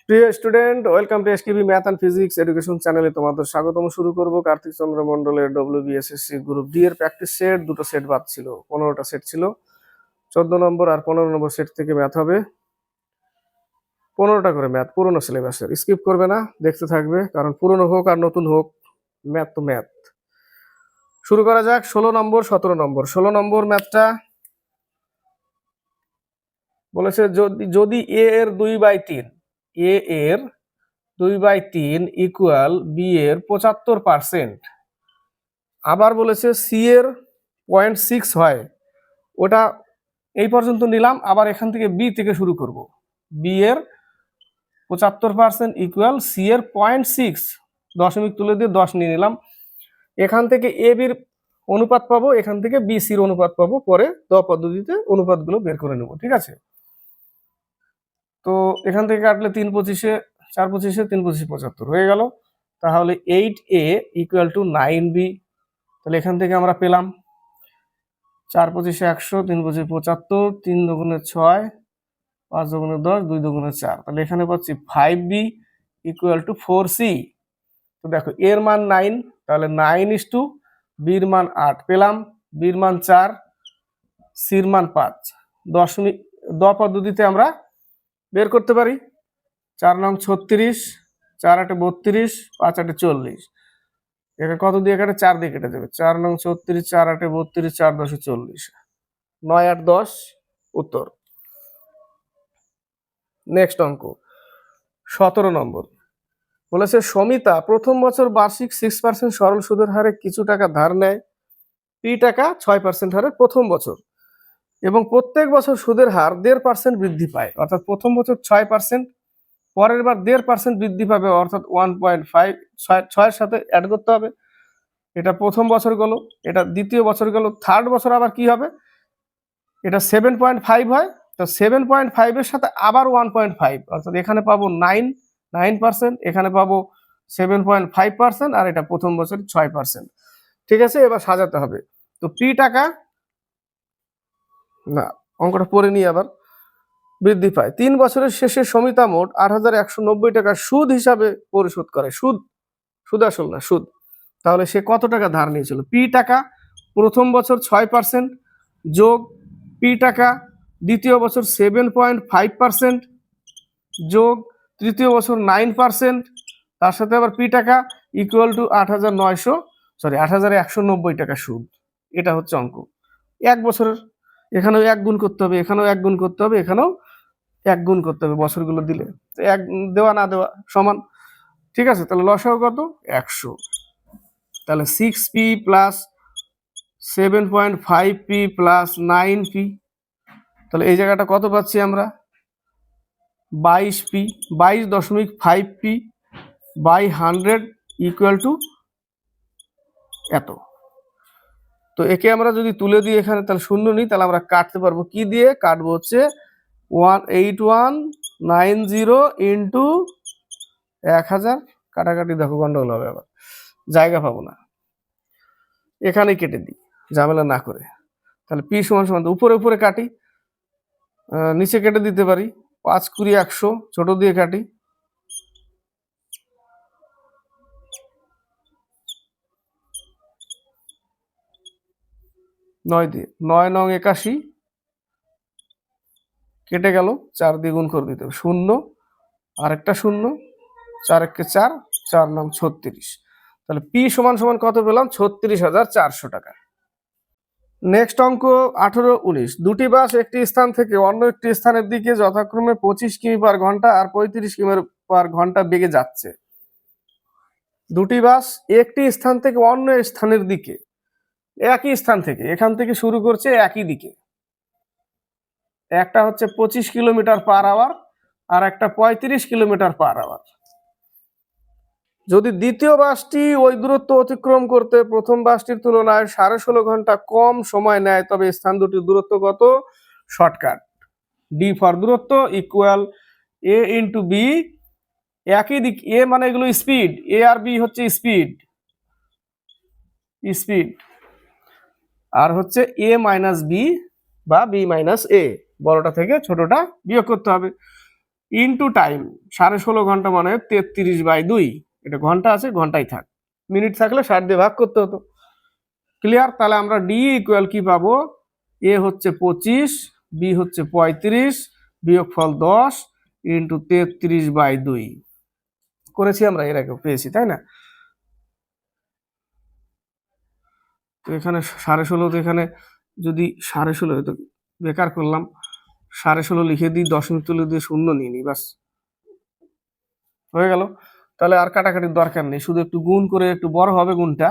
প্রিয় student, welcome to SKB math and physics education চ্যানেলে তোমাদের স্বাগতম। শুরু করব কার্তিক চন্দ্র মন্ডলের ডব্লিউবিএসএসসি গ্রুপ ডি এর প্র্যাকটিস সেট। দুটো সেট বাদ ছিল, 15টা সেট ছিল। 14 নম্বর আর 15 নম্বর সেট থেকে ম্যাথ হবে। 15টা করে ম্যাথ, পুরোনো সিলেবাসের। স্কিপ করবে না, দেখতে থাকবে, কারণ পুরোনো হোক আর নতুন হোক, ম্যাথ তো ম্যাথ। শুরু করা যাক। 16 নম্বর 17 নম্বর। 16 নম্বর ম্যাথটা বলেছে যদি এ এর 2/3, এ এর 2/3 ইকুয়াল বি এর 75%, আবার বলেছে সি এর 0.6 হয়। ওটা এই পর্যন্ত নিলাম, আবার এখান থেকে বি থেকে শুরু করব। বি এর 75% ইকুয়াল সি এর 0.6, দশমিক তুলে দিয়ে 10 নিয়ে নিলাম। এখান থেকে এ বির অনুপাত পাবো, এখান থেকে বি সির অনুপাত পাবো। পরে দ পদ্ধতিতে অনুপাতগুলো বের করে নেব, ঠিক আছে? তো এখান থেকে কাটলে 3 25-এ 4 25-এ 3 25 75 হয়ে গেল। তাহলে 8a ইকুয়াল টু 9b। তাহলে এখান থেকে আমরা পেলাম 4 25-এ 100, 3 25 75, 3 দুগুণে 6, 5 দুগুণে 10, 2 দুগুণে 4। তাহলে এখানে পাচ্ছি 5b ইকুয়াল টু 4c। তো দেখো এর মান 9, তাহলে 9:, বির মান 8 পেলাম, বির মান 4, সির মান 5। দশমিক দ পদ্ধতিতে আমরা বের করতে পারি। 4 নং 36, 4 8 32, 5 8 40। এটা কত দিয়ে কাটে? 4 দিয়ে কেটে যাবে। 4 নং 36, 4 8 32, 4 10 40, 9 8 10 উত্তর। নেক্সট অঙ্ক 17 নম্বর। বলেছে সমিতা প্রথম বছর বার্ষিক 6% সরল সুদের হারে কিছু টাকা ধার নেয়, পি টাকা 6% হারে প্রথম বছর, এবং প্রত্যেক বছর সুদের হার 1.5% বৃদ্ধি পায়। অর্থাৎ প্রথম বছর 6%, পরের বার 1.5% বৃদ্ধি পাবে, অর্থাৎ 1.5 6-এর সাথে অ্যাড করতে হবে। এটা প্রথম বছর গেল, এটা দ্বিতীয় বছর গেল, থার্ড বছর আবার কি হবে? এটা 7.5 হয়। তো 7.5 এর সাথে আবার 1.5, অর্থাৎ এখানে পাবো 9%, এখানে পাবো 7.5%, আর এটা প্রথম বছর 6%। ঠিক আছে, এবার সাজাতে হবে। তো পি টাকা, না অঙ্কটা পড়ে নিই আবার, বৃদ্ধি পায়। 3 বছরের শেষে সমিতা মোট 8,190 টাকা সুদ হিসাবে পরিশোধ করে। সুদ আসল না, সুদ। তাহলে সে কত টাকা ধার নিয়েছিল? পি টাকা প্রথম বছর 6% যোগ পি টাকা দ্বিতীয় বছর 7.5% যোগ তৃতীয় বছর 9%, তার সাথে আবার পি টাকা ইকুয়াল টু 8,190 টাকা সুদ। এটা হচ্ছে অঙ্ক। 1 বছরের, এখানেও 1 গুণ করতে হবে, এখানেও 1 গুণ করতে হবে, এখানেও 1 গুণ করতে হবে বছরগুলো দিলে। তো 1 দেওয়া না দেওয়া সমান। ঠিক আছে, তাহলে লসাগু কত? 100। তাহলে 6p plus 7.5p plus 9p, তাহলে এই জায়গাটা কত পাচ্ছি আমরা? 22p, 22.5p by 100 equal to এত। তো একে আমরা যদি তুলে দিই এখানে, তাহলে শূন্য নিই, তাহলে আমরা কাটতে পারবো। কি দিয়ে কাটবো? হচ্ছে 8190 ইন্টু 1000। কাটাকাটি দেখো গন্ডগোল হবে, আবার জায়গা পাবো না, এখানেই কেটে দিই ঝামেলা না করে। তাহলে পি সমান সমান, উপরে উপরে কাটি, নিচে কেটে দিতে পারি। 5 20 100, ছোট দিয়ে কাটি, 9 দিয়ে, 9 নং 81 কেটে গেল, 4 দিয়ে গুণ করে দিতে হবে, 0 আর একটা 0, 4 1 4, 4 নং 36। তাহলে পি সমান সমান কত পেলাম? 36,400 টাকা। নেক্সট অঙ্ক 18 19। দুটি বাস একটি স্থান থেকে অন্য একটি স্থানের দিকে যথাক্রমে 25 কিমি পার ঘন্টা আর 35 কিমি পার ঘন্টা বেগে যাচ্ছে। দুটি বাস একটি স্থান থেকে অন্য স্থানের দিকে, একই স্থান থেকে, এখান থেকে শুরু করছে একই দিকে। একটা হচ্ছে 25 কিলোমিটার পার আওয়ার আর একটা 35 কিলোমিটার পার আওয়ার। যদি দ্বিতীয় বাসটি ওই দূরত্ব অতিক্রম করতে প্রথম বাসটির তুলনায় 16.5 ঘন্টা কম সময় নেয়, তবে স্থান দুটির দূরত্ব কত? শর্টকাট, ডি ফর দূরত্ব ইকুয়াল এ ইন্টু বি। একই দিক, এ মানে এগুলো স্পিড, এ আর বি হচ্ছে স্পিড, আর হচ্ছে এ মাইনাস বি বা বি মাইনাস এ, বড়টা থেকে ছোটটা বিয়োগ করতে হবে। ইন্টু টাইম, 16.5 ঘন্টা মানে 33/2। এটা ঘন্টা আছে, ঘন্টাই থাক, মিনিট থাকলে 60 দিয়ে ভাগ করতে হতো। ক্লিয়ার? তাহলে আমরা ডি ইকুয়াল কি পাবো, এ হচ্ছে 25, বি হচ্ছে 35, বিয়োগফল 10 ইন্টু 33/2 করেছি আমরা, এর আগে পেয়েছি তাই না? তো এখানে 16.5, তো এখানে যদি 16.5 তো বেকার করলাম, 16.5 লিখে দিই, দশমিক তুলে দিয়ে শূন্য নিয়ে নিই, বাস হয়ে গেল। তাহলে আর কাটাকাটির দরকার নেই, শুধু একটু গুণ করে, একটু বড় হবে গুণটা।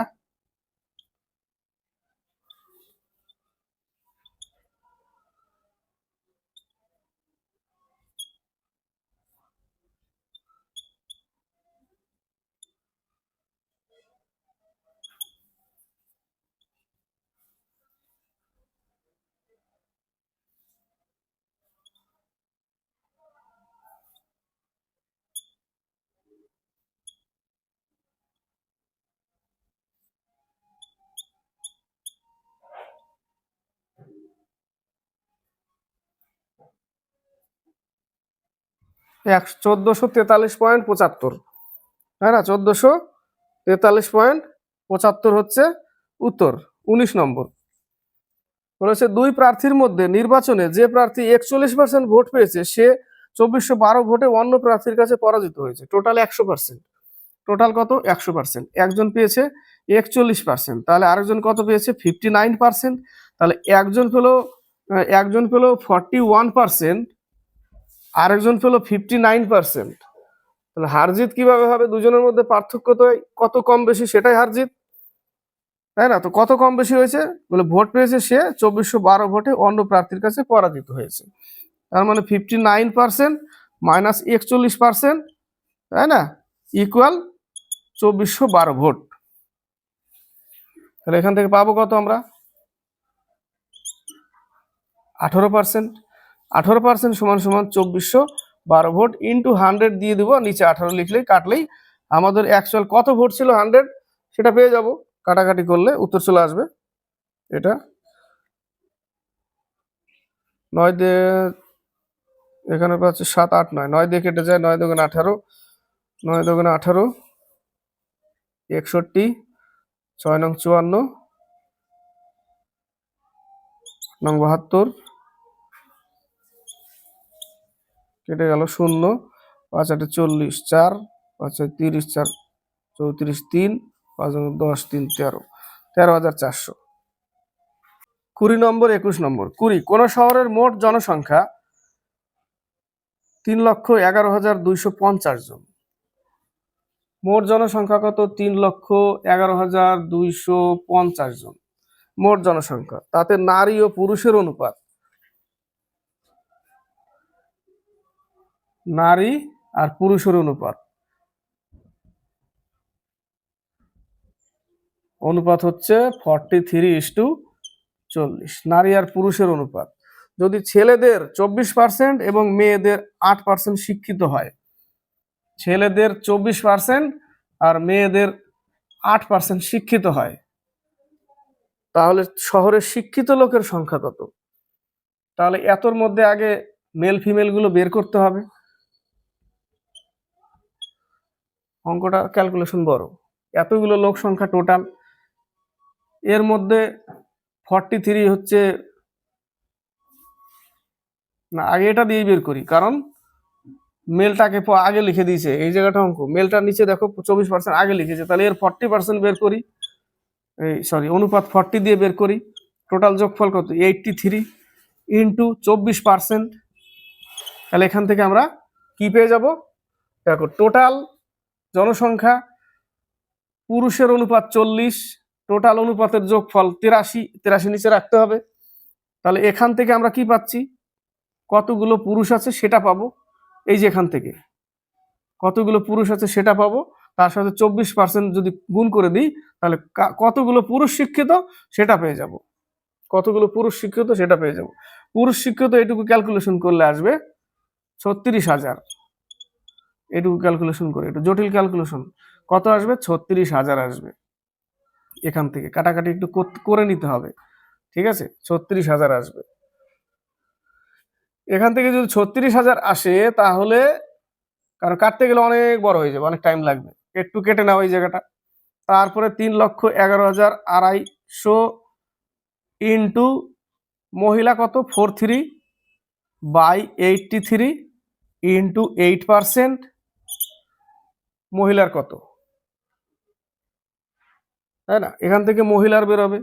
এক 1443.75, তাই না? 1443.75 হচ্ছে উত্তর। 19 নম্বর বলেছে, দুই প্রার্থীর মধ্যে নির্বাচনে যে প্রার্থী 41% ভোট পেয়েছে সে 2412 ভোটে অন্য প্রার্থীর কাছে পরাজিত হয়েছে। টোটাল 100%, টোটাল কত? 100%। একজন পেয়েছে 41%, তাহলে আরেকজন কত পেয়েছে? 59%। তাহলে একজন পেলো 41%, আরেকজন পেলো 59%। তাহলে হারজিত কিভাবে হবে? দুজনের মধ্যে পার্থক্য তো কত কম বেশি, সেটাই হারজিত, তাই না? তো কত কম বেশি হয়েছে? বলে ভোট পেয়েছে সে 2412 ভোটে অন্য প্রার্থীর কাছে পরাজিত হয়েছে। তার মানে 59% মাইনাস 41%, তাই না, ইকুয়াল 2412 ভোট। তাহলে এখান থেকে পাবো কত আমরা? 18%। 18% সমান সমান 2412 ভোট ইন্টু 100 দিয়ে দিব, নিচে 18 লিখলেই, কাটলেই আমাদের অ্যাকচুয়াল কত ভোট ছিল 100 সেটা পেয়ে যাব। কাটাকাটি করলে উত্তর চলে আসবে। এটা 9 দিয়ে, এখানে পাচ্ছে 7 8 9, 9 দিয়ে কেটে যায়, 9 দুগুণে 18, 9 দুগুণে 18, 61, 6 নং 54, নং 72, কেটে গেল 0, 5 8 40, 4 5 30, 4 34, 3 5 10 3 13, 13,400। 20 নম্বর 21 নম্বর। 20, কোন শহরের মোট জনসংখ্যা 3,11,250 জন। মোট জনসংখ্যা কত? 3,11,250 জন মোট জনসংখ্যা। তাতে নারী ও পুরুষের অনুপাত, নারী আর পুরুষের অনুপাত হচ্ছে 43:40, নারী আর পুরুষের অনুপাত। যদি ছেলেদের 24% এবং মেয়েদের 8% শিক্ষিত হয়, ছেলেদের 24% আর মেয়েদের 8% শিক্ষিত হয়, তাহলে শহরের শিক্ষিত লোকের সংখ্যা কত? তাহলে এতর মধ্যে আগে মেল ফিমেল গুলো বের করতে হবে। অঙ্কটা ক্যালকুলেশন বড়, এতগুলো লোক সংখ্যা টোটাল, এর মধ্যে 43 হচ্ছে না, আগে এটা দিয়েই বের করি, কারণ মেলটাকে আগে লিখে দিয়েছে এই জায়গাটা অঙ্ক, মেলটার নিচে দেখো 24% আগে লিখেছে, তাহলে এর 40% বের করি, এই সরি অনুপাত 40 দিয়ে বের করি। টোটাল যোগফল কত? 83 ইন্টু 24%। তাহলে এখান থেকে আমরা কি পেয়ে যাব? দেখো টোটাল জনসংখ্যা, পুরুষের অনুপাত 40, টোটাল অনুপাতের যোগফল 83, 83 নিচে রাখতে হবে। তাহলে এখান থেকে আমরা কি পাচ্ছি? কতগুলো পুরুষ আছে সেটা পাবো, এই যে এখান থেকে কতগুলো পুরুষ আছে সেটা পাবো, তার সাথে 24% যদি গুণ করে দিই, তাহলে কতগুলো পুরুষ শিক্ষিত সেটা পেয়ে যাব। কতগুলো পুরুষ শিক্ষিত সেটা পেয়ে যাব। পুরুষ শিক্ষিত এটুকু ক্যালকুলেশন করলে আসবে 36,000। এটুকু ক্যালকুলেশন করে, একটু জটিল ক্যালকুলেশন, কত আসবে? 36,000 আসবে। এখান থেকে কাটাকাটি একটু করে নিতে হবে, ঠিক আছে? 36,000 আসবে। এখান থেকে যদি 36,000 আসে তাহলে, কারণ কাটতে গেলে অনেক বড় হয়ে যাবে, অনেক টাইম লাগবে, একটু কেটে নাও এই জায়গাটা। তারপরে 3,11,250 ইন্টু মহিলা কত 43/83 ইন্টু 8%, মহিলার কত, তাই না? এখান থেকে মহিলার বেরোবে,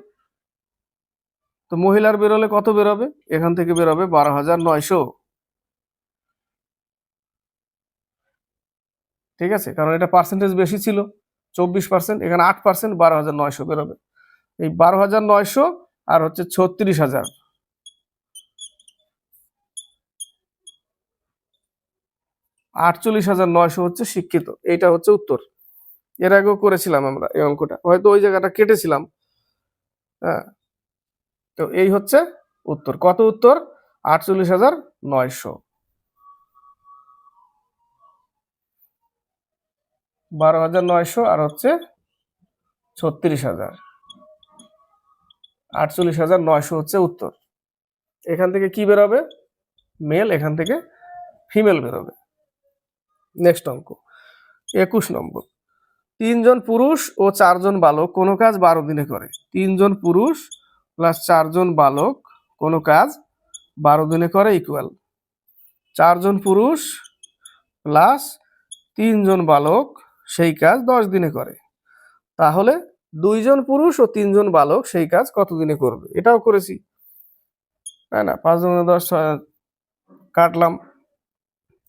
তো মহিলার বেরোলে কত বেরোবে, এখান থেকে বেরোবে 12,900। ঠিক আছে, কারণ এটা পার্সেন্টেজ বেশি ছিল 24%, এখানে 8%, 12,900 বেরোবে। এই 12,900 আর হচ্ছে 36,000, 48,900 হচ্ছে শিক্ষিত। এইটা হচ্ছে উত্তর। এর আগেও করেছিলাম আমরা এই অঙ্কটা, হয়তো ওই জায়গাটা কেটেছিলাম। হ্যাঁ, তো এই হচ্ছে উত্তর। কত উত্তর? 48,900। 12,900 আর হচ্ছে 36,000, 48,900 হচ্ছে উত্তর। এখান থেকে কি বেরোবে? মেল, এখান থেকে ফিমেল বেরোবে। নেক্সট অঙ্ক 21 নম্বর। 3 জন পুরুষ ও 4 জন বালক কোনো কাজ 12 দিনে করে। 3 জন পুরুষ প্লাস 4 জন বালক কোনো কাজ 12 দিনে করে ইকুয়াল 4 জন পুরুষ প্লাস 3 জন বালক সেই কাজ 10 দিনে করে। তাহলে 2 জন পুরুষ ও 3 জন বালক সেই কাজ কত দিনে করবে? এটাও করেছি, তাই না? 5 × 10 কাটলাম,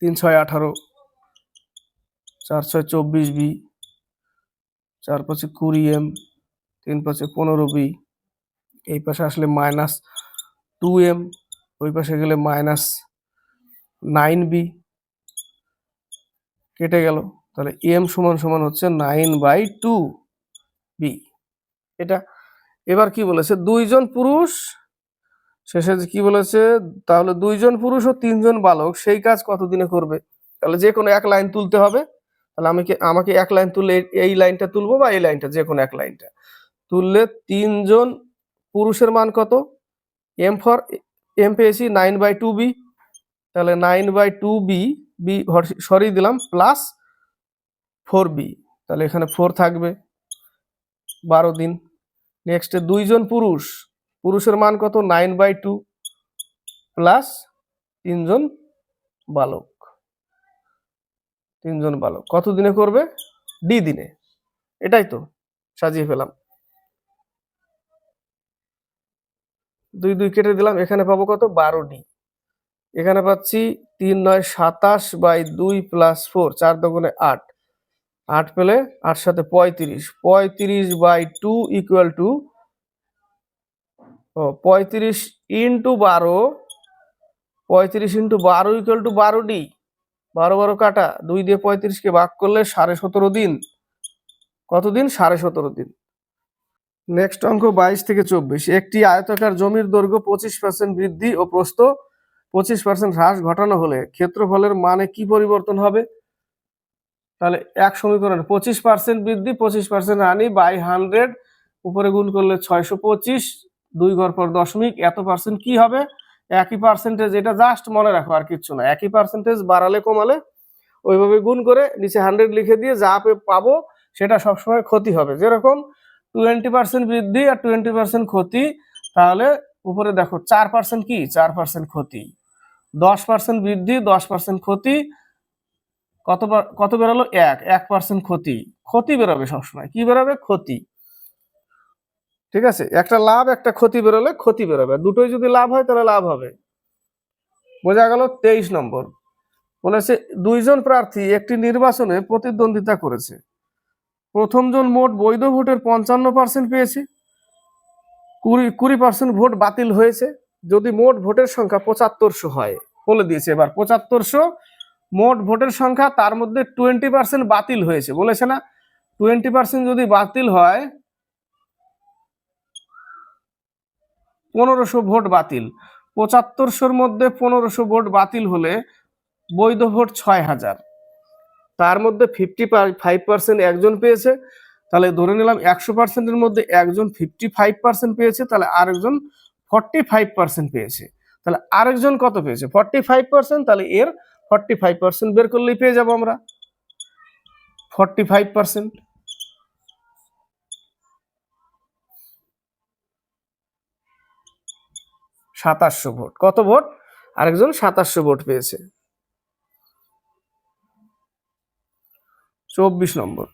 3 × 6 = 18, 4 × 6 = 24b, 4 × 5 = 20m, 3 × 5 = 15b, এই পাশে আসলে -2m, ওই পাশে গেলে -9b, কেটে গেল। তাহলে m সমান হচ্ছে 9/2b। এটা এবার কি বলেছে? 2 জন পুরুষ, শেষে কি বলেছে? তাহলে 2 জন পুরুষ ও 3 জন বালক সেই কাজ কত দিনে করবে? তাহলে যে কোনো এক লাইন তুলতে হবে। তাহলে আমাকে এক লাইন তুললে এই লাইনটা তুলবো বা এই লাইনটা, যে কোনো এক লাইনটা তুললে 3 জন পুরুষের মান কত? m পেয়েছি 9/2b, তাহলে 9/2b সরিয়ে দিলাম, প্লাস 4b, তাহলে এখানে 4 থাকবে 12 দিন। নেক্সট 2 জন পুরুষের মান কত? 9/2 প্লাস 3 জন বালক, 3 জন বালক কত দিনে করবে? ডি দিনে। এটাই তো সাজিয়ে ফেলাম, 2 2 কেটে দিলাম, এখানে পাবো কত? 12d। এখানে পাচ্ছি 3 9 27/2 প্লাস 4, 4 দুগুণে 8, 8 পেলে 8 সাথে 35, 35/2 equal to 35 into 12, 35 into 12 equal to 12d। 12 12 কাটা, 2 দিয়ে 35কে ভাগ করলে 17.5 দিন। কত দিন? 17.5 দিন। নেক্সট অঙ্ক 22 থেকে 24। একটি আয়তাকার জমির দৈর্ঘ্য 25% বৃদ্ধি ও প্রস্থ 25% হ্রাস ঘটানো হলে ক্ষেত্রফলের মানে কি পরিবর্তন হবে? তাহলে এক সমীকরণ 25% বৃদ্ধি 25% হানি বাই 100, উপরে গুণ করলে 625, 2 ঘর পর দশমিক, এত পার্সেন্ট কি হবে? একই পার্সেন্টেজ, এটা জাস্ট মনে রাখো, আর কিছু না। একই পার্সেন্টেজ বাড়ালে কমালে ওইভাবে গুণ করে নিচে 100 লিখে দিয়ে যা পাবো সেটা সবসময় ক্ষতি হবে। যেরকম 20% বৃদ্ধি আর 20% ক্ষতি, তাহলে উপরে দেখো 4% কি? 4% ক্ষতি। 10% বৃদ্ধি 10% ক্ষতি, কত বেরোলো? 1% ক্ষতি। ক্ষতি বেরোবে সবসময়, কি বেরোবে? ক্ষতি। ঠিক আছে, একটা লাভ একটা ক্ষতি বেরোলে ক্ষতি বেরোবে, দুটোই যদি লাভ হয় তাহলে লাভ হবে। বোঝা গেল? 23 নম্বর বলেছে 2 জন প্রার্থী একটি নির্বাচনে প্রতিদ্বন্দ্বিতা করেছে। প্রথম জন মোট বৈধ ভোটের 55% পেয়েছে, 20% ভোট বাতিল হয়েছে। যদি মোট ভোটের সংখ্যা 7500 হয়, বলে দিয়েছে এবার 7500 মোট ভোটের সংখ্যা, তার মধ্যে 20% বাতিল হয়েছে, বলেছে না? 20% যদি বাতিল হয়, 1500 ভোট বাতিল। 7500-র মধ্যে 1500 ভোট বাতিল হলে বৈধ ভোট 6000, তার মধ্যে 55% একজন পেয়েছে। তাহলে ধরে নিলাম 100%-এর মধ্যে একজন 55% পেয়েছে, তাহলে আরেকজন 45% পেয়েছে। তাহলে আরেকজন কত পেয়েছে 45%, তাহলে এর 45% বের করলেই পেয়ে যাবো আমরা 45%। 2700 ভোট। কত ভোট? আরেকজন 2700 ভোট পেয়েছে। 24 নম্বর,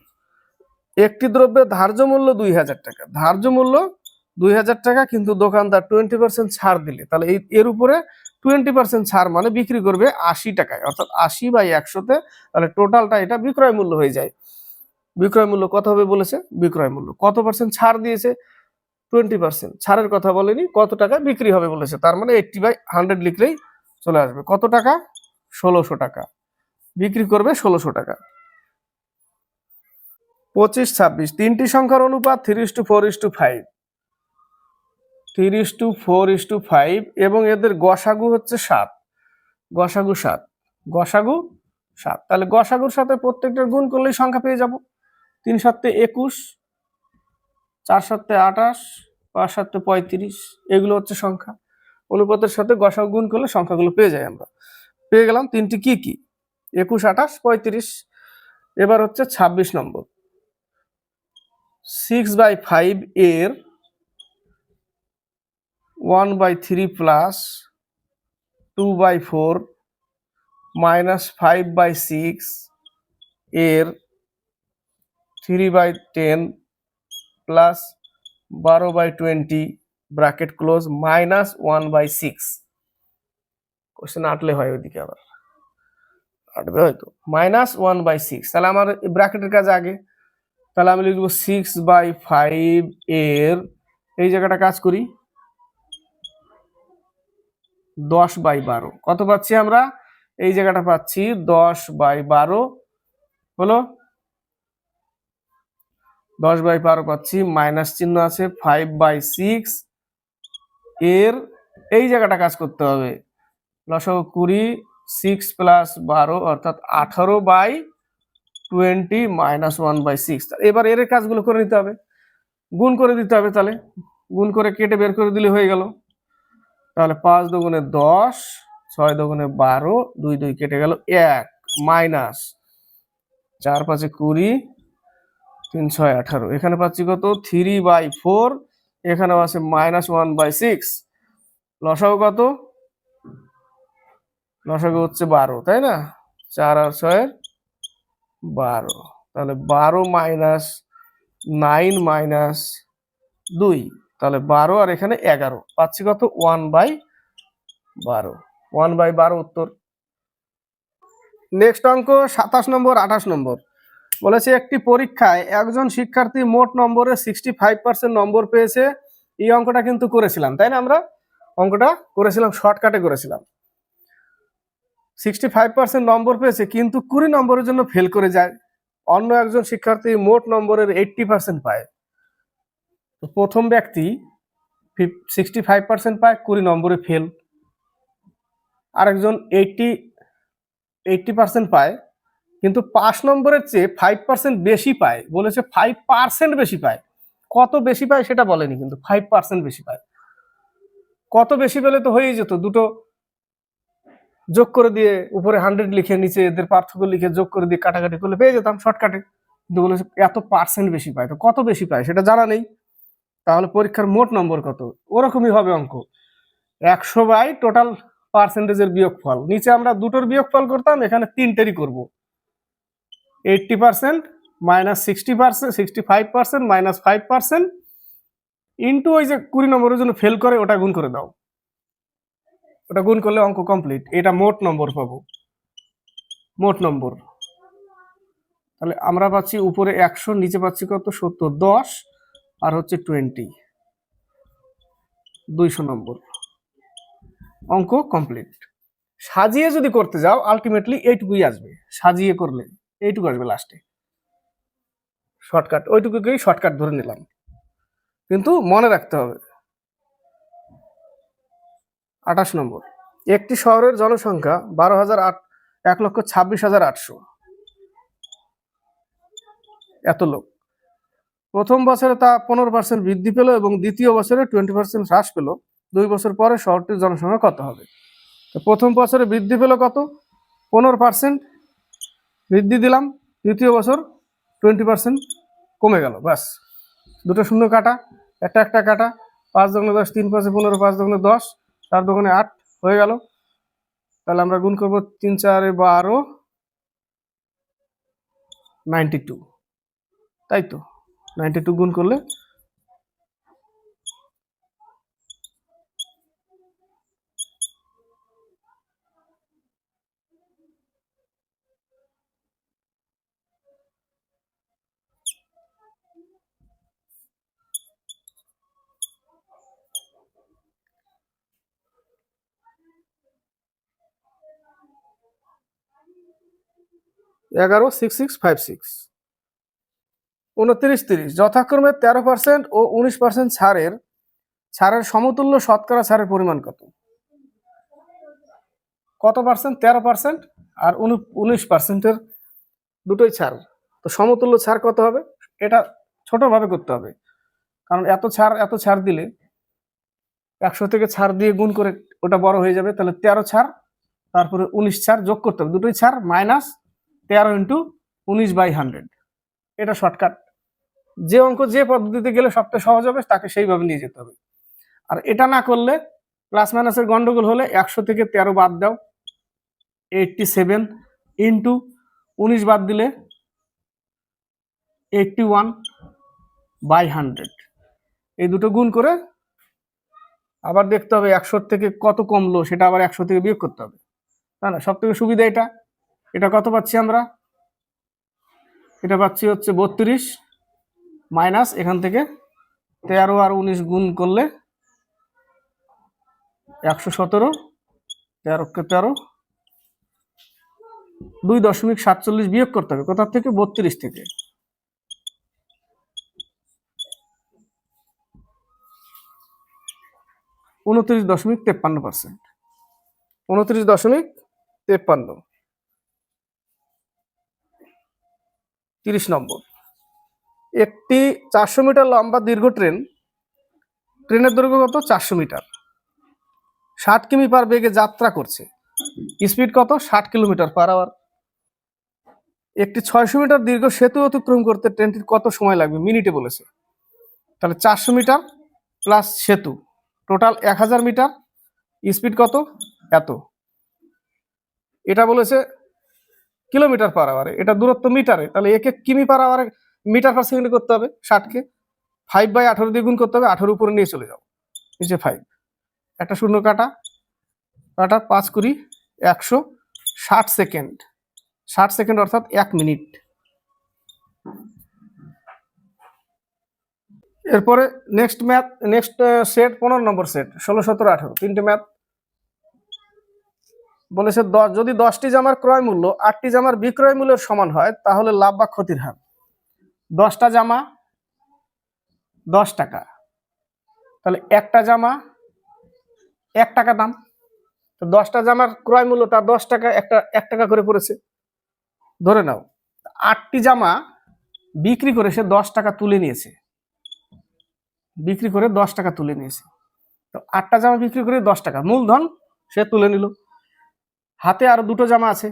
একটি দ্রব্যের ধার্য মূল্য 2000 টাকা, ধার্য মূল্য 2000 টাকা, কিন্তু দোকানদার 20% ছাড় দিলে, তাহলে এর উপরে 20% ছাড় মানে বিক্রি করবে 80 টাকায়, অর্থাৎ 80/100-তে, তাহলে টোটালটা এটা বিক্রয় মূল্য হয়ে যায়। বিক্রয় মূল্য কত হবে বলেছে? বিক্রয় মূল্য কত পার্সেন্ট ছাড় দিয়েছে? 20%। ছাড়ের কথা বলেনি, কত টাকা বিক্রি হবে বলেছে, তার মানে 80/100 লিখলেই চলে আসবে। কত টাকা? 1600 টাকা। বিক্রি করবে 1600 টাকা। 25, 26 তিনটি সংখ্যার অনুপাত 3:4:5, 3:4:5, এবং এদের গসাগু হচ্ছে 7, গসাগু 7, গসাগু 7। তাহলে গসাগুর সাথে প্রত্যেকটার গুণ করলেই সংখ্যা পেয়ে যাব। 3 7 21, 4 7 28, 5 7 35, এগুলো হচ্ছে সংখ্যা। অনুপাতের সাথে গসাগু গুণ করলে সংখ্যাগুলো পেয়ে যাই আমরা। পেয়ে গেলাম তিনটি কি কি, 21, 28, 35। এবার হচ্ছে 26 নম্বর, 6/5 এর 1/3 প্লাস 2/4 মাইনাস 5/6 এর 3/10 plus 12/20 bracket close minus 1/6। Question আটলে হয় ওইদিকে, আবার আটবে হয়তো। মাইনাস 1/6, তাহলে আমার ব্র্যাকেটের কাজ আগে, তাহলে আমি লিখবো 6/5 এর, এই জায়গাটা কাজ করি, 10/12। কত পাচ্ছি আমরা? এই জায়গাটা পাচ্ছি 10/12 হলো, 10/12 পাচ্ছি, মাইনাস চিহ্ন আছে, 5/6 এর, এই জায়গাটা কাজ করতে হবে, লসাগু 20, 6 প্লাস 12 অর্থাৎ 18/20 মাইনাস 1/6। এবার এর কাজগুলো করে নিতে হবে, গুণ করে দিতে হবে। তাহলে গুণ করে কেটে বের করে দিলে হয়ে গেল। তাহলে 5 দুগুণে 10, 6 দুগুণে 12, 2 2 কেটে গেল 1, মাইনাস 4 5 20, 3 6 18। এখানে পাচ্ছি কত? 3/4, এখানেও আছে মাইনাস 1/6। লসাগু কত? লসাগু হচ্ছে 12, তাই না? 4 আর 6 12, তাহলে 12 মাইনাস 9 মাইনাস 2, তাহলে 12 আর এখানে 11, পাচ্ছি কত? 1/12, 1/12 উত্তর। নেক্সট অঙ্ক 27 নম্বর, 28 নম্বর, বলেছে একটি পরীক্ষায় একজন শিক্ষার্থী মোট নম্বরে 65% নম্বর পেয়েছে। এই অঙ্কটা কিন্তু করেছিলাম, তাই না? আমরা অঙ্কটা করেছিলাম, শর্টকাটে করেছিলাম। 65% নম্বর পেয়েছে, কিন্তু 20 নম্বরের জন্য ফেল করে যায়। অন্য একজন শিক্ষার্থী মোট নম্বরের 80% পায়। তো প্রথম ব্যক্তি 65% পায়, 20 নম্বরে ফেল। আরেকজন 80% পায়, কিন্তু 5 নম্বরের চেয়ে 5% বেশি পায়। বলেছে 5% বেশি পায়। কত বেশি পায় সেটা বলেনি, কিন্তু 5% বেশি পায়। কত বেশি পেলে তো হয়েই যেত, দুটো যোগ করে দিয়ে উপরে 100 লিখে নিচে এদের পার্থক্য লিখে যোগ করে দিয়ে কাটাকাটি করলে পেয়ে যেতাম শর্টকাটে। কিন্তু বলেছে এত পার্সেন্ট বেশি পায়, তো কত বেশি পায় সেটা জানা নেই। তাহলে পরীক্ষার মোট নম্বর কত? ওরকমই হবে অঙ্ক, 100 বাই টোটাল পার্সেন্টেজের বিয়োগফল। নিচে আমরা দুটোর বিয়োগফল করতাম, এখানে তিনটেরই করব। 80% মাইনাস 60%, 65% মাইনাস 5% ইন্টু ওই যে 20 নম্বরের জন্য ফেল করে, ওটা গুণ করে দাও। ওটা গুণ করলে অঙ্ক কমপ্লিট। এটা মোট নম্বর পাবো, মোট নম্বর। তাহলে আমরা পাচ্ছি উপরে 100, নিচে পাচ্ছি কত? 70, 10 আর হচ্ছে 20, 200 নম্বর। অঙ্ক কমপ্লিট। সাজিয়ে যদি করতে যাও আলটিমেটলি এইটুকুই আসবে, সাজিয়ে করলে এইটুকু আসবে লাস্টে। শর্টকাট, ওইটুকুকেই শর্টকাট ধরে নিলাম, কিন্তু মনে রাখতে হবে। 28 নম্বর, একটি শহরের জনসংখ্যা 1,26,800, এত লোক। প্রথম বছরে তা 15% বৃদ্ধি পেল এবং দ্বিতীয় বছরে 20% হ্রাস পেল। 2 বছর পরে শহরটির জনসংখ্যা কত হবে? তো প্রথম বছরে বৃদ্ধি পেল কত? 15% বৃদ্ধি দিলাম, দ্বিতীয় বছর 20% কমে গেল, ব্যাস। দুটো শূন্য কাটা, একটা একটা কাটা, 5 দুগুণে 10, 3 5 15, 5 দুগুণে 10, 4 দুগুণে 8 হয়ে গেল। তাহলে আমরা গুণ করবো 3 4 12, 92, তাই তো? 92 গুণ করলে 11 6 6 5 6, 29 30 যথাক্রমে 13% ও 19% ছাড়ের সমতুল্য শতকরা ছাড়ের পরিমাণ কত? কত পার্সেন্ট? 13% আর 19%-এর দুটোই ছাড়, তো সমতুল্য ছাড় কত হবে? এটা ছোটভাবে করতে হবে, কারণ এত ছাড় দিলে 100 থেকে ছাড় দিয়ে গুণ করে ওটা বড় হয়ে যাবে। তাহলে 13 ছাড়, তারপরে 19 ছাড় যোগ করতে হবে, দুটোই ছাড়, মাইনাস 13 ইন্টু 19/100। এটা শর্টকাট। যে অঙ্ক যে পদ্ধতিতে গেলে সবচেয়ে সহজ হবে তাকে সেইভাবে নিয়ে যেতে হবে। আর এটা না করলে প্লাস মাইনাসের গন্ডগোল হলে 100 থেকে 13 বাদ দাও, 87 ইন্টু 19 বাদ দিলে 81/100। এই দুটো গুণ করে আবার দেখতে হবে 100 থেকে কত কমলো, সেটা আবার 100 থেকে বিয়োগ করতে হবে, তাই না? সব থেকে সুবিধা এটা। এটা কত পাচ্ছি আমরা? এটা পাচ্ছি হচ্ছে 32, মাইনাস এখান থেকে 13 আর 19 গুণ করলে 117, 13 কে 13, 2.47 বিয়োগ করতে হবে কোথা থেকে? 32 থেকে। 29.53%, 29.53। 30 নম্বর, একটি 400 মিটার লম্বা দীর্ঘ ট্রেনের দৈর্ঘ্য কত? 400 মিটার, 60 কিমি পার বেগে যাত্রা করছে, স্পিড কত? 60 কিলোমিটার পার আওয়ার। একটি 600 মিটার দীর্ঘ সেতু অতিক্রম করতে ট্রেনটির কত সময় লাগবে? মিনিটে বলেছে। তাহলে 400 মিটার প্লাস সেতু, টোটাল 1000 মিটার, স্পিড কত? এত। এটা বলেছে কিলোমিটার পার আওয়ারে, এটা দূরত্ব মিটারে, তাহলে একে কিমি পার আওয়ারে মিটার পার সেকেন্ডে করতে হবে। 60কে 5/18 দিয়ে গুণ করতে হবে, 18 উপরে নিয়ে চলে যাও, নিচে 5, একটা শূন্য কাটা, 5 20 100, 60 সেকেন্ড, 60 সেকেন্ড অর্থাৎ 1 মিনিট। এরপরে নেক্সট সেট 15 নম্বর সেট, 16 17 18, তিনটে ম্যাথ বলেছে। যদি 10টি জামার ক্রয় মূল্য 8টি জামার বিক্রয় মূল্যের সমান হয় তাহলে লাভ বা ক্ষতির হার। 10টা জামা 10 টাকা, তাহলে একটা জামা 1 টাকা দাম, তো 10টা জামার ক্রয় মূল্য তার 10 টাকা, একটা 1 টাকা করে পড়েছে ধরে নাও। 8টি জামা বিক্রি করে সে 10 টাকা তুলে নিয়েছে, তো 8টা জামা বিক্রি করে 10 টাকা মূলধন সে তুলে নিল। হাতে আরো দুটো জামা আছে,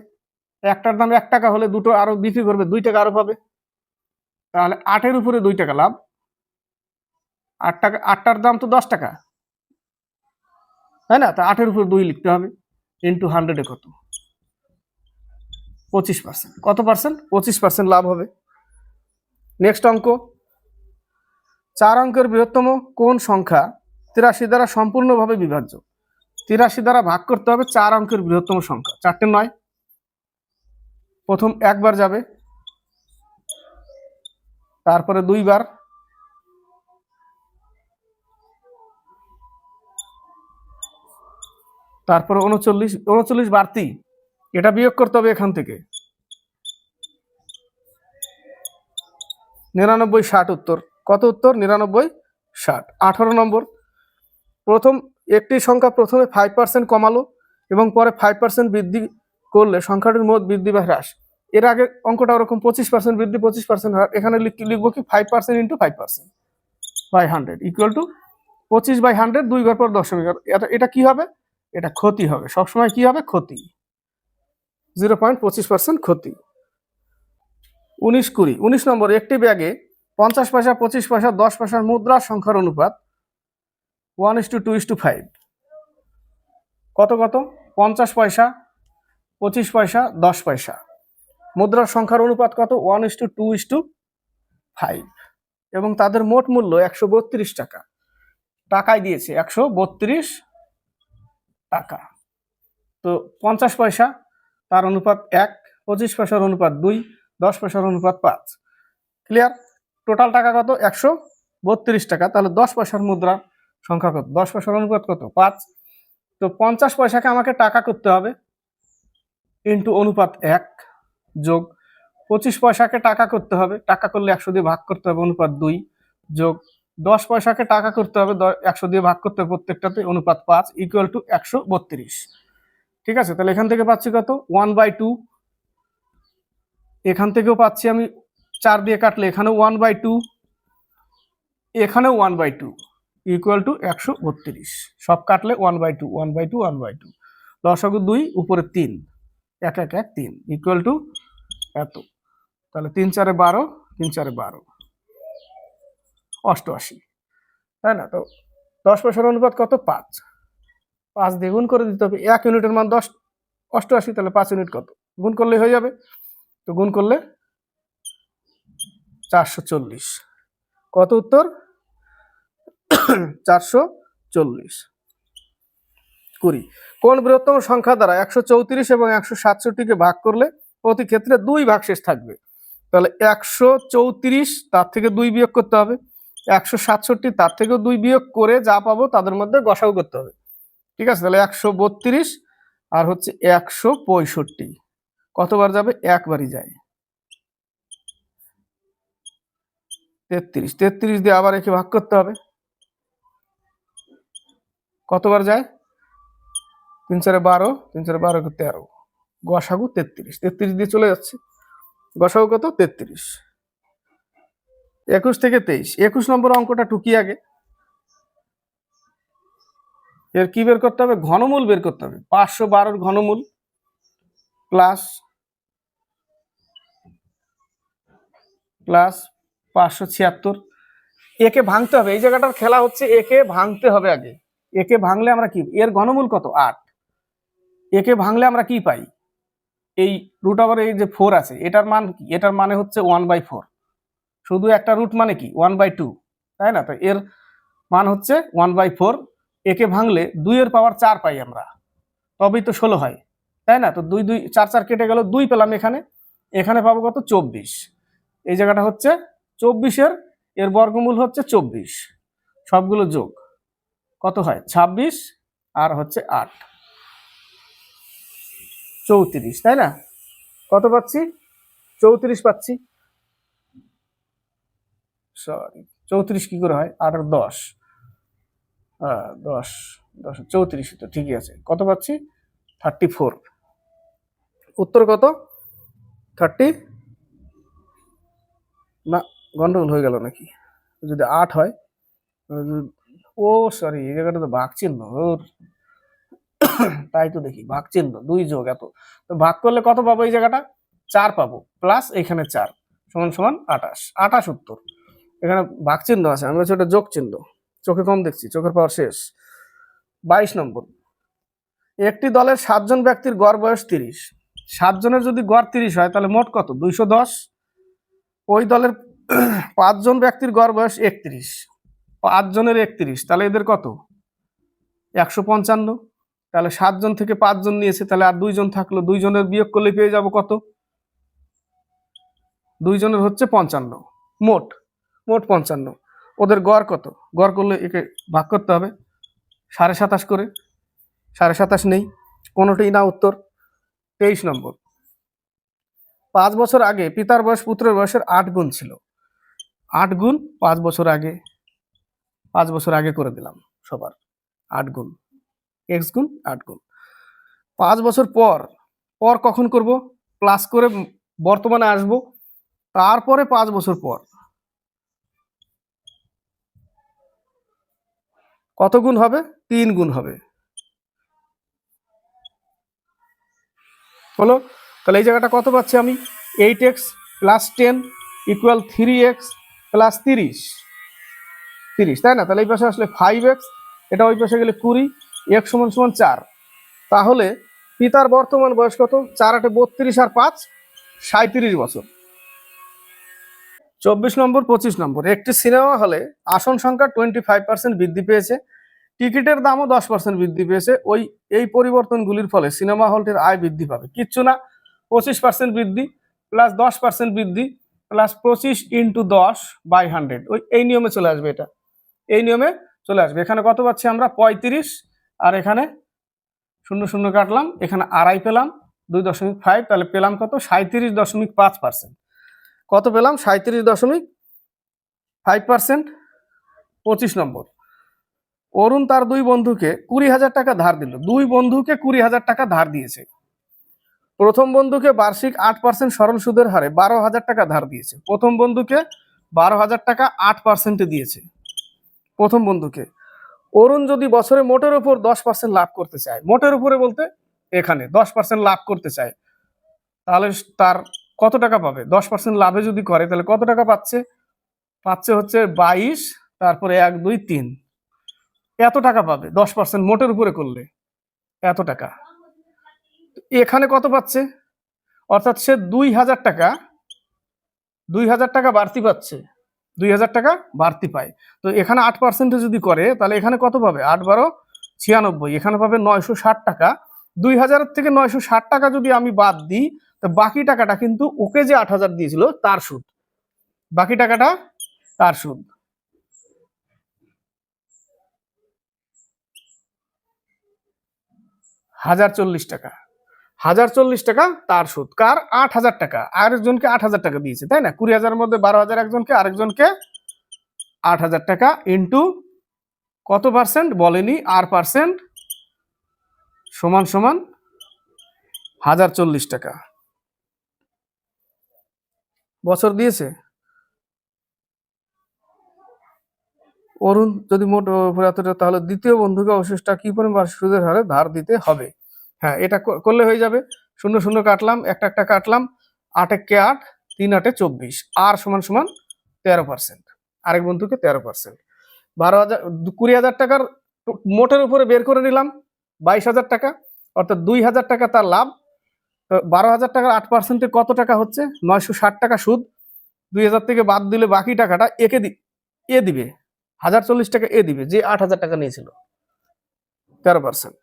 একটার দাম 1 টাকা হলে দুটো আরো বিক্রি করবে, 2 টাকা আরো পাবে, তাহলে 8-এর উপরে 2 টাকা লাভ। 8 টাকা, 8টার দাম তো 10 টাকা, তাই না? তা 8-এর উপর 2 লিখতে হবে, ইন্টু 100-এ কত? 25%। কত পার্সেন্ট? 25% লাভ হবে। নেক্সট অঙ্ক, 4 অঙ্কের বৃহত্তম কোন সংখ্যা 83 দ্বারা সম্পূর্ণভাবে বিভাজ্য? 83 দ্বারা ভাগ করতে হবে 4 অঙ্কের বৃহত্তম সংখ্যা, 4টে 9, প্রথম একবার যাবে, তারপরে 2 বার, তারপরে 39 বাড়তি, এটা বিয়োগ করতে হবে এখান থেকে, 99 60 উত্তর। কত উত্তর? 99 60। 18 নম্বর, প্রথম একটি সংখ্যা প্রথমে 5% কমালো এবং পরে 5% বৃদ্ধি করলে সংখ্যাটির মোট বৃদ্ধি বা হ্রাস। এর আগে অঙ্কটা ওরকম 25% বৃদ্ধি 25% হ্রাস, এখানে লিখবো কি 5% ইন্টু 5% বাই 100 ইকুয়াল টু 25/100 2 ঘর পর 10 ঘর, এটা কি হবে? এটা ক্ষতি হবে, সবসময় কি হবে? ক্ষতি। 0.25% ক্ষতি। 19-20 19 নম্বর, একটি ব্যাগে 50 পয়সা, 25 পয়সা, 10 পয়সার মুদ্রার সংখ্যার অনুপাত 1:2:5। কত কত? 50 পয়সা, 25 পয়সা, 10 পয়সা। মুদ্রার সংখ্যার অনুপাত কত? 1:2:5 এবং তাদের মোট মূল্য 132 টাকা। টাকায় দিয়েছে 132 টাকা। তো 50 পয়সা তার অনুপাত 1, 25 পয়সার অনুপাত 2, 10 পয়সার অনুপাত 5। ক্লিয়ার? টোটাল টাকা কত? 132 টাকা। তাহলে 10 পয়সার মুদ্রার সংখ্যা কত? 10 পয়সার অনুপাত কত? 5। তো 50 পয়সাকে আমাকে টাকা করতে হবে ইন্টু অনুপাত 1 যোগ 25 পয়সাকে টাকা করতে হবে, টাকা করলে 100 দিয়ে ভাগ করতে হবে, অনুপাত 2 যোগ 10 পয়সাকে টাকা করতে হবে, 100 দিয়ে ভাগ করতে হবে প্রত্যেকটাতে, অনুপাত 5 ইকুয়াল টু 132। ঠিক আছে? তাহলে এখান থেকে পাচ্ছি কত? 1/2। এখান থেকেও পাচ্ছি আমি 4 দিয়ে কাটলে এখানেও 1/2, এখানেও 1/2 ইকুয়াল টু 132। সব কাটলে 1/2 1/2 1/2। লসাগু 2 উপরে 3, 1 1 1 3 ইকুয়াল টু এত। তাহলে 3 4 12, 3 4 12 88, তাই না? তো 10 পয়সার অনুপাত কত? 5। 5 দিয়ে গুণ করে দিতে হবে। 1 ইউনিটের মান 10 88, তাহলে 5 ইউনিট কত? গুণ করলে হয়ে যাবে। তো গুণ করলে 440। কত উত্তর? 440। 20 কোন বৃহত্তম সংখ্যা দ্বারা 134 এবং 167কে ভাগ করলে প্রতি ক্ষেত্রে 2 ভাগশেষ থাকবে? তাহলে 134 তার থেকে 2 বিয়োগ করতে হবে, 167 তার থেকেও 2 বিয়োগ করে যা পাবো তাদের মধ্যে গসাগু করতে হবে। ঠিক আছে? তাহলে 132 আর হচ্ছে 165 কতবার যাবে? একবারই যায়। 33 33 দিয়ে আবার একে ভাগ করতে হবে, কতবার যায়? 3 4 12, 3 4 12 13, গসাগু 33। 33 দিয়ে চলে যাচ্ছে, গসাগু কত? 33। 21 থেকে 23, 21 নম্বর অঙ্কটা টুকি আগে। এর কি বের করতে হবে? ঘনমূল বের করতে হবে। 512 ঘনমূল প্লাস 576। একে ভাঙতে হবে, এই জায়গাটার খেলা হচ্ছে, একে ভাঙতে হবে আগে। একে ভাঙলে আমরা কি, এর ঘনমূল কত? 8। একে ভাঙলে আমরা কি পাই? এই রুট ওভার এই যে 4 আছে, এটার মান কি? এটার মানে হচ্ছে 1/4। শুধু একটা রুট মানে কি? 1/2, তাই না? তো এর মান হচ্ছে 1/4। একে ভাঙলে 2 এর পাওয়ার 4 পাই আমরা, তবেই তো 16 হয়, তাই না? তো 2 2 4 4 কেটে গেল, 2 পেলাম এখানে। এখানে পাবো কত? 24। এই জায়গাটা হচ্ছে 24, এর বর্গমূল হচ্ছে 24। সবগুলো যোগ কত হয়? 26 আর হচ্ছে 8, 34, তাই না? কত পাচ্ছি? 34 পাচ্ছি। সরি, 34 কি করে হয়? 8 আর 10, 10 10 34, তো ঠিকই আছে। কত পাচ্ছি? 34। উত্তর কত? 30 না, গন্ডগোল হয়ে গেল নাকি? যদি 8 হয়, ও সরি, এই জায়গাটা তো ভাগ চিহ্ন, তাই তো দেখি ভাগ চিহ্ন 2 যোগ এত, তো ভাগ করলে কত পাবো? এই জায়গাটা 4 পাবো, প্লাস এখানে 4 সমান সমান 28। 28 উত্তর। এখানে ভাগ চিহ্ন আছে, আমি বলছি ওটা যোগ চিহ্ন, চোখে কম দেখছি, চোখের পাওয়ার শেষ। 22 নম্বর, একটি দলের 7 জন ব্যক্তির গড় বয়স 30। 7 জনের যদি গড় 30 হয়, তাহলে মোট কত? 210। ওই দলের 5 জন ব্যক্তির গড় বয়স 31, 5 জনের 31, তাহলে এদের কত? 155। তাহলে 7 জন থেকে 5 জন নিয়েছে, তাহলে আর 2 জন থাকলো, 2 জনের বিয়োগ করলে পেয়ে যাব কত? 2 জনের হচ্ছে 55, মোট 55। ওদের গড় কত? গড় করলে একে ভাগ করতে হবে 27.5 করে। 27.5 নেই, কোনোটাই না উত্তর। 23 নম্বর, 5 বছর আগে পিতার বয়স পুত্রের বয়সের 8 গুণ ছিল। 8 গুণ 5 বছর আগে, 5 বছর আগে করে দিলাম সবার। 8 গুণ x গুণ 8 গুণ। 5 বছর পর, পর কখন করব? প্লাস করে বর্তমানে আসবো, তারপরে 5 বছর পর। কত গুণ হবে? 3 গুণ হবে। হলো? তাহলে এই জায়গাটা কত পাচ্ছি আমি? 8x plus 10 equal 3x plus 30, তাই না? তাহলে এই পাশে আসলে 5x, এটা ওই পাশে গেলে 20, x সমান সমান 4। তাহলে পিতার বর্তমান বয়স কত? 4 8 32 আর 5 37 বছর। 24 নম্বর 25 নম্বর, একটি সিনেমা হলে আসন সংখ্যা 25% বৃদ্ধি পেয়েছে, টিকিটের দামও 10% বৃদ্ধি পেয়েছে। এই পরিবর্তনগুলির ফলে সিনেমা হলটির আয় বৃদ্ধি পাবে। কিচ্ছু না, 25% বৃদ্ধি প্লাস 10% বৃদ্ধি প্লাস 25 ইন্টু 10/100, এই নিয়মে চলে আসবে। এটা এই নিয়মে চলে আসবে। এখানে কত পাচ্ছি আমরা? 35, আর এখানে 0 0 কাটলাম, এখানে আড়াই পেলাম 2.5, তাহলে পেলাম কত? 37.5%। কত পেলাম? 37.5%। 25 নম্বর, অরুণ তার 2 বন্ধুকে 20,000 টাকা ধার দিল। 2 বন্ধুকে 20,000 টাকা ধার দিয়েছে। প্রথম বন্ধুকে বার্ষিক 8% সরল সুদের হারে 12,000 টাকা ধার দিয়েছে। প্রথম বন্ধুকে 12,000 টাকা 8%-এ দিয়েছে। প্রথম বন্ধুকে। অরুণ যদি বছরে মোটের উপর 10% লাভ করতে চায়, মোটের উপরে বলতে এখানে 10% লাভ করতে চায়, তাহলে তার কত টাকা পাবে? 10% লাভে যদি করে তাহলে কত টাকা পাচ্ছে? হচ্ছে 22, তারপরে 1 2 3, এত টাকা পাবে 10% মোটের উপরে করলে, এত টাকা। এখানে কত পাচ্ছে? অর্থাৎ সে 2,000 টাকা বাড়তি পাচ্ছে, 2,000 টাকা বাড়তি পায়। তো এখানে 8% যদি করে তাহলে এখানে কত পাবে? 8 12 96, এখানে পাবে 960 টাকা। 2,000 থেকে 960 টাকা যদি আমি বাদ দিই, তো বাকি টাকাটা কিন্তু ওকে যে 8,000 দিয়েছিল তার সুদ, বাকি টাকাটা তার সুদ। 1,040 টাকা, 1,040 টাকা তার সুদ। কার? 8,000 টাকা। আরেকজনকে 8,000 টাকা দিয়েছে, তাই না? 20,000-এর মধ্যে 12,000 একজনকে, আরেকজনকে 8,000 টাকা ইন্টু কত পার্সেন্ট বলেনি, আর পার্সেন্ট সমান সমান 1,040 টাকা বছর দিয়েছে। অরুণ যদি মোট এতটা, তাহলে দ্বিতীয় বন্ধুকে অবশিষ্ট কি পরিমাণ সুদের হারে ধার দিতে হবে? হ্যাঁ, এটা করলে হয়ে যাবে। 0 0 কাটলাম, একটা কাটলাম, 8 1 8, 3 8 24, আর সমান সমান 13%। আরেক বন্ধুকে 13%। 12,000 20,000 টাকার মোটের উপরে বের করে নিলাম 22,000 টাকা, অর্থাৎ 2,000 টাকা তার লাভ। 12,000 টাকার 8%-এ কত টাকা হচ্ছে? 960 টাকা সুদ। 2,000 থেকে বাদ দিলে বাকি টাকাটা এ দিবে, 1,040 টাকা এ দিবে, যে 8,000 টাকা নিয়েছিল। 13%।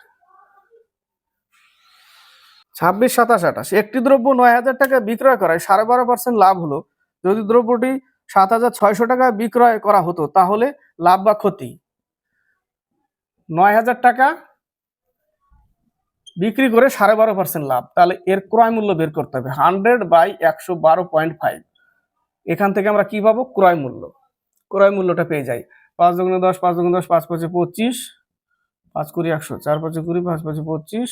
26 27 28, একটি দ্রব্য 9,000 টাকা বিক্রয় করায় 12.5% লাভ হলো। যদি দ্রব্যটি 7,600 টাকায় বিক্রয় করা হতো তাহলে লাভ বা ক্ষতি? 9,000 টাকা বিক্রি করে 12.5% লাভ, তাহলে এর ক্রয় মূল্য বের করতে হবে। 100/112.5, এখান থেকে আমরা কি পাবো? ক্রয় মূল্য। ক্রয় মূল্যটা পেয়ে যাই। 5 দুগুণে 10, 5 দুগুণে 10, 5 5 25, 5 20 100, 4 5 20, 5 5 25,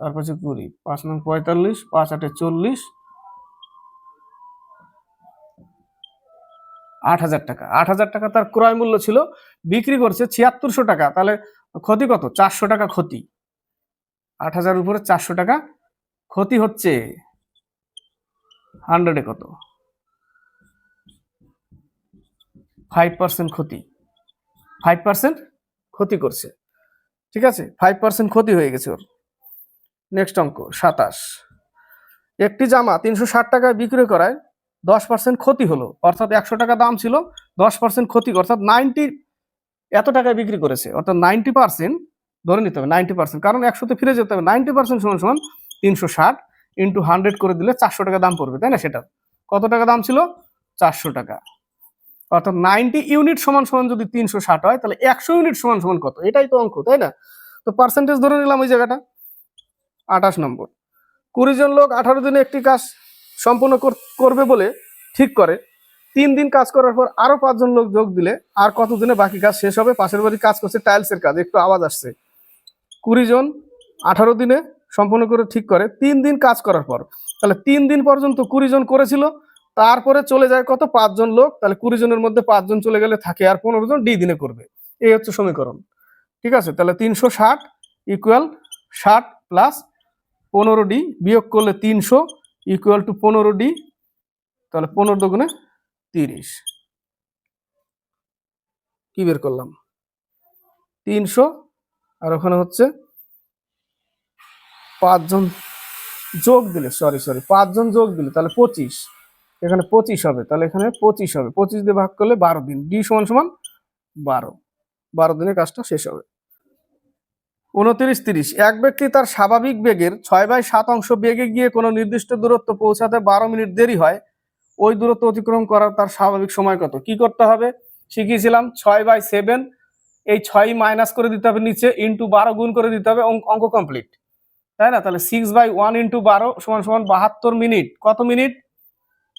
4 5 20, 5 9 45, 5 8 40, 8,000 টাকা। 8,000 টাকা তার ক্রয় মূল্য ছিল, বিক্রি করছে 7,600 টাকা, তাহলে ক্ষতি কত? 400 টাকা ক্ষতি। 8,000 উপরে 400 টাকা ক্ষতি হচ্ছে। 100-এ কত? 5% ক্ষতি, 5% ক্ষতি করছে। ঠিক আছে, 5% ক্ষতি হয়ে গেছে ওর। নেক্সট অঙ্ক 27, একটি জামা 360 টাকায় বিক্রি করায় 10% ক্ষতি হলো, অর্থাৎ 100 টাকা দাম ছিল, 10% ক্ষতি, অর্থাৎ 90 এত টাকায় বিক্রি করেছে, অর্থাৎ 90% ধরে নিতে হবে। 90%, কারণ 100-তে ফিরে যেতে হবে। 90% সমান সমান 360 ইন্টু 100 করে দিলে 400 টাকা দাম পড়বে, তাই না? সেটা কত টাকা দাম ছিল? 400 টাকা। অর্থাৎ 90 ইউনিট সমান সমান যদি 360 হয়, তাহলে 100 ইউনিট সমান সমান কত? এটাই তো অঙ্ক, তাই না? তো পার্সেন্টেজ ধরে নিলাম ওই জায়গাটা। 28 নম্বর, 20 জন লোক 18 দিনে একটি কাজ সম্পূর্ণ করবে বলে ঠিক করে। 3 দিন কাজ করার পর আরো 5 জন লোক যোগ দিলে আর কত দিনে বাকি কাজ শেষ হবে? পাশের বাড়ি কাজ করছে, টাইলসের কাজ, একটু আওয়াজ আসছে। 20 জন 18 দিনে সম্পূর্ণ করে ঠিক করে 3 দিন কাজ করার পর, তাহলে 3 দিন পর্যন্ত 20 জন করেছিল, তারপরে চলে যায় কত? 5 জন লোক। তাহলে 20 জনের মধ্যে 5 জন চলে গেলে থাকে আর 15 জন ডি দিনে করবে। এই হচ্ছে সমীকরণ। ঠিক আছে, তাহলে 360 ইকুয়াল 60 প্লাস 15D বিয়োগ করলে 300 ইকুয়াল টু 15D, তাহলে 15 দুগুণে 30। কি বের করলাম? 300, আর ওখানে হচ্ছে 5 জন যোগ দিলে, সরি 5 জন যোগ দিলে তাহলে 25, এখানে 25 হবে, তাহলে এখানে 25 হবে, 25 দিয়ে ভাগ করলে 12 দিন, ডি সমান সমান 12 দিনে কাজটা শেষ হবে। 29-30, এক ব্যক্তি তার স্বাভাবিক বেগের 6/7 বেগে গিয়ে কোনো নির্দিষ্ট দূরত্ব পৌঁছাতে 12 মিনিট দেরি হয়, ওই দূরত্ব অতিক্রম করার তার স্বাভাবিক সময় কত? কি করতে হবে শিখিয়েছিলাম, 6/7, এই 6 মাইনাস করে দিতে হবে নিচে, ইন্টু 12 গুণ করে দিতে হবে, অঙ্ক কমপ্লিট, তাই না? তাহলে 6/1 ইন্টু 12 সমান সমান 72 মিনিট। কত মিনিট?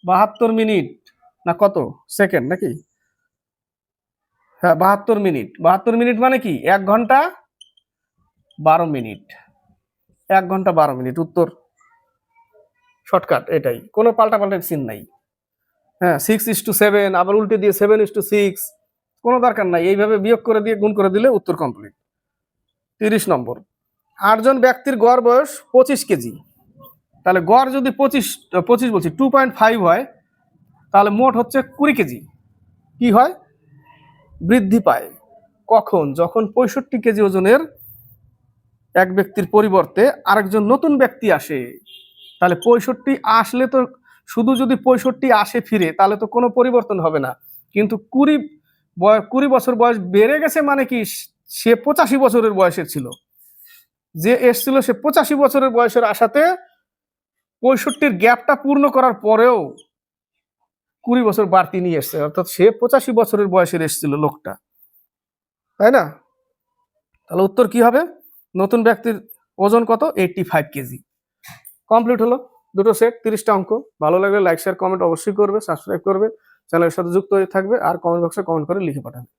72 মিনিট, না কত সেকেন্ড নাকি? হ্যাঁ 72 মিনিট। 72 মিনিট মানে কি? 1 ঘন্টা 12 মিনিট, 1 ঘন্টা 12 মিনিট। উত্তর শর্টকাট, এটাই, কোনো পাল্টাপাল্টের সিন নাই। হ্যাঁ 6:7, আবার উল্টে দিয়ে 7:6, কোনো দরকার নাই, এইভাবে বিয়োগ করে দিয়ে গুণ করে দিলে উত্তর কমপ্লিট। 30 নম্বর, 8 জন ব্যক্তির গড় বয়স 25 কেজি, তাহলে গড় যদি 25 বলছি 2.5 হয়, তাহলে মোট হচ্ছে 20 কেজি। কি হয়? বৃদ্ধি পায়। কখন? যখন 65 কেজি ওজনের এক ব্যক্তির পরিবর্তে আরেকজন নতুন ব্যক্তি আসে। তাহলে 65 আসলে তো, শুধু যদি 65 আসে ফিরে, তাহলে তো কোনো পরিবর্তন হবে না, কিন্তু 20 বছর বয়স বেড়ে গেছে মানে কি? সে 85 বছরের বয়সের ছিল, যে এসছিল সে 85 বছরের বয়সের আসাতে 65-র গ্যাপটা পূর্ণ করার পরেও 20 বছর বাড়তি নিয়ে এসছে, অর্থাৎ সে 85 বছরের বয়সের এসছিল লোকটা, তাই না? তাহলে উত্তর কি হবে? নতুন ব্যক্তির ওজন কত? 85 কেজি। কমপ্লিট হলো দুটো সেট, 30টা অঙ্ক। ভালো লাগলে লাইক শেয়ার কমেন্ট অবশ্যই করবে, সাবস্ক্রাইব করবে, চ্যানেলের সাথে যুক্ত হয়ে থাকবে, আর কমেন্ট বক্সে কমেন্ট করে লিখে পাঠাবে।